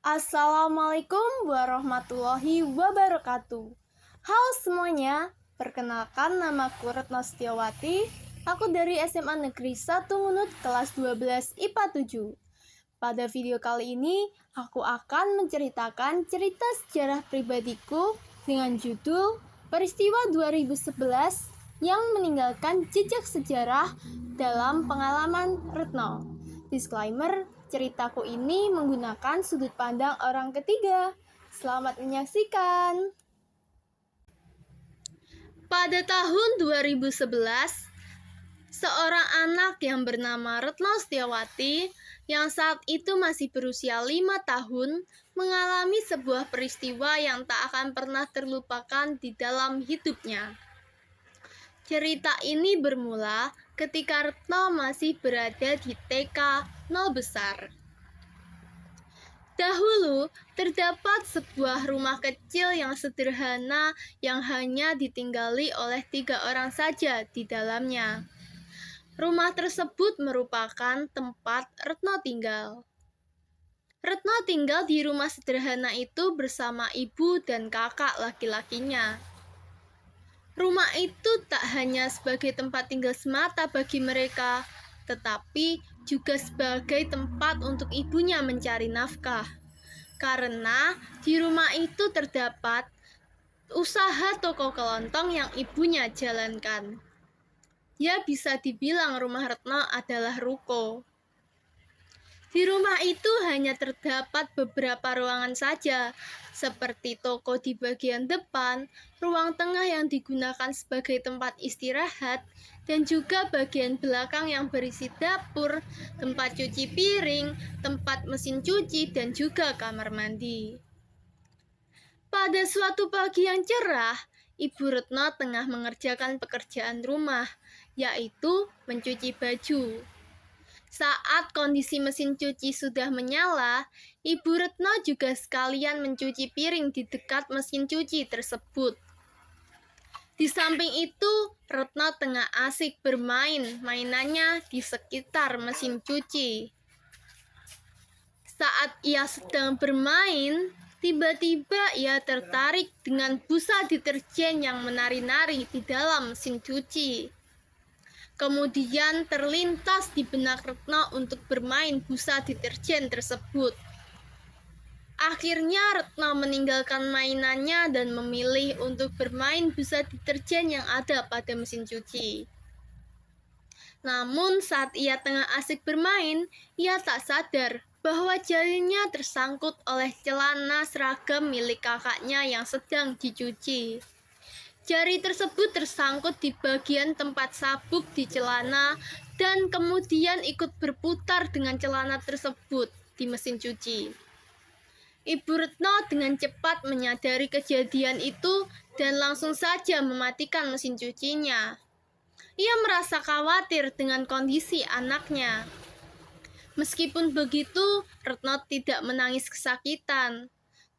Assalamualaikum warahmatullahi wabarakatuh. Halo semuanya, perkenalkan namaku Retno Setiawati. Aku dari SMA Negeri 1 Ngunut kelas 12 IPA 7. Pada video kali ini, aku akan menceritakan cerita sejarah pribadiku dengan judul Peristiwa 2011 yang meninggalkan jejak sejarah dalam pengalaman Retno. Disclaimer, ceritaku ini menggunakan sudut pandang orang ketiga. Selamat menyaksikan. Pada tahun 2011, seorang anak yang bernama Retno Setiawati yang saat itu masih berusia 5 tahun mengalami sebuah peristiwa yang tak akan pernah terlupakan di dalam hidupnya. Cerita ini bermula ketika Retno masih berada di TK 0 besar. Dahulu, terdapat sebuah rumah kecil yang sederhana yang hanya ditinggali oleh 3 orang saja di dalamnya. Rumah tersebut merupakan tempat Retno tinggal. Retno tinggal di rumah sederhana itu bersama ibu dan kakak laki-lakinya. Rumah itu tak hanya sebagai tempat tinggal semata bagi mereka, tetapi juga sebagai tempat untuk ibunya mencari nafkah. Karena di rumah itu terdapat usaha toko kelontong yang ibunya jalankan. Ya, bisa dibilang rumah Retno adalah ruko. Di rumah itu hanya terdapat beberapa ruangan saja, seperti toko di bagian depan, ruang tengah yang digunakan sebagai tempat istirahat, dan juga bagian belakang yang berisi dapur, tempat cuci piring, tempat mesin cuci, dan juga kamar mandi. Pada suatu pagi yang cerah, Ibu Retno tengah mengerjakan pekerjaan rumah, yaitu mencuci baju. Saat kondisi mesin cuci sudah menyala, Ibu Retno juga sekalian mencuci piring di dekat mesin cuci tersebut. Di samping itu, Retno tengah asik bermain mainannya di sekitar mesin cuci. Saat ia sedang bermain, tiba-tiba ia tertarik dengan busa deterjen yang menari-nari di dalam mesin cuci. Kemudian terlintas di benak Retno untuk bermain busa deterjen tersebut. Akhirnya Retno meninggalkan mainannya dan memilih untuk bermain busa deterjen yang ada pada mesin cuci. Namun saat ia tengah asik bermain, ia tak sadar bahwa jarinya tersangkut oleh celana seragam milik kakaknya yang sedang dicuci. Jari tersebut tersangkut di bagian tempat sabuk di celana dan kemudian ikut berputar dengan celana tersebut di mesin cuci. Ibu Retno dengan cepat menyadari kejadian itu dan langsung saja mematikan mesin cucinya. Ia merasa khawatir dengan kondisi anaknya. Meskipun begitu, Retno tidak menangis kesakitan.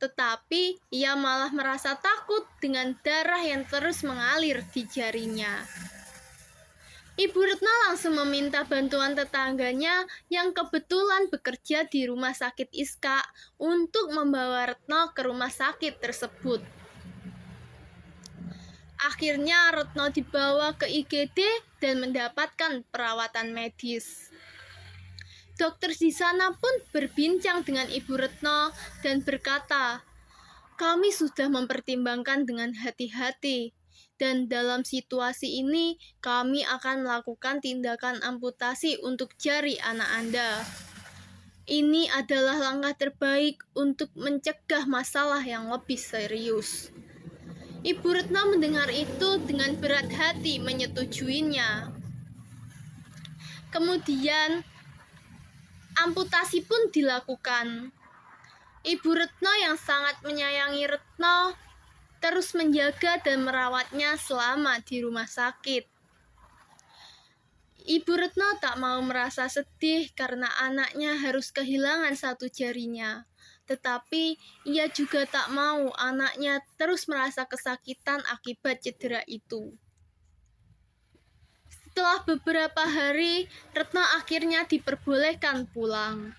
Tetapi ia malah merasa takut dengan darah yang terus mengalir di jarinya. Ibu Retno langsung meminta bantuan tetangganya yang kebetulan bekerja di rumah sakit Iska untuk membawa Retno ke rumah sakit tersebut. Akhirnya Retno dibawa ke IGD dan mendapatkan perawatan medis. Dokter di sana pun berbincang dengan Ibu Retno dan berkata, "Kami sudah mempertimbangkan dengan hati-hati, dan dalam situasi ini kami akan melakukan tindakan amputasi untuk jari anak Anda. Ini adalah langkah terbaik untuk mencegah masalah yang lebih serius." Ibu Retno mendengar itu dengan berat hati menyetujuinya. Kemudian amputasi pun dilakukan. Ibu Retno yang sangat menyayangi Retno terus menjaga dan merawatnya selama di rumah sakit. Ibu Retno tak mau merasa sedih karena anaknya harus kehilangan satu jarinya. Tetapi ia juga tak mau anaknya terus merasa kesakitan akibat cedera itu. Setelah beberapa hari, Retno akhirnya diperbolehkan pulang.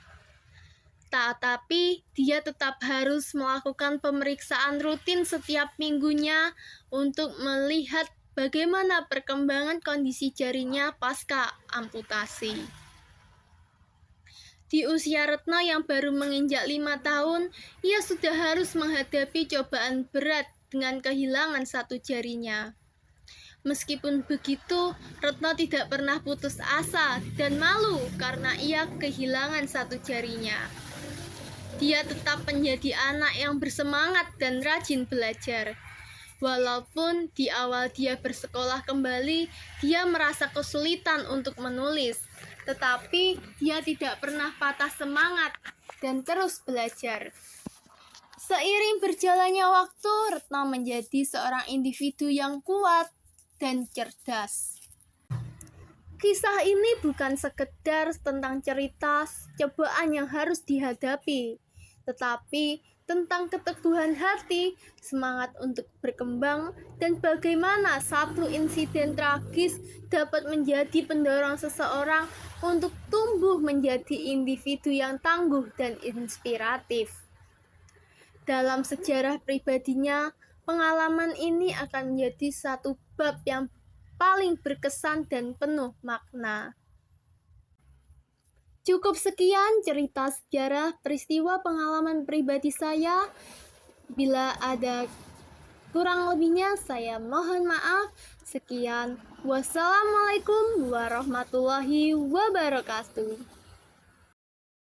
Tetapi dia tetap harus melakukan pemeriksaan rutin setiap minggunya untuk melihat bagaimana perkembangan kondisi jarinya pasca amputasi. Di usia Retno yang baru menginjak 5 tahun, ia sudah harus menghadapi cobaan berat dengan kehilangan satu jarinya. Meskipun begitu, Retno tidak pernah putus asa dan malu karena ia kehilangan satu jarinya. Dia tetap menjadi anak yang bersemangat dan rajin belajar. Walaupun di awal dia bersekolah kembali, dia merasa kesulitan untuk menulis, tetapi dia tidak pernah patah semangat dan terus belajar. Seiring berjalannya waktu, Retno menjadi seorang individu yang kuat dan cerdas. Kisah ini bukan sekedar tentang cerita cobaan yang harus dihadapi, tetapi tentang keteguhan hati, semangat untuk berkembang, dan bagaimana satu insiden tragis dapat menjadi pendorong seseorang untuk tumbuh menjadi individu yang tangguh dan inspiratif. Dalam sejarah pribadinya, pengalaman ini akan menjadi satu bab yang paling berkesan dan penuh makna. Cukup sekian cerita sejarah peristiwa pengalaman pribadi saya. Bila ada kurang lebihnya, saya mohon maaf. Sekian, wassalamualaikum warahmatullahi wabarakatuh.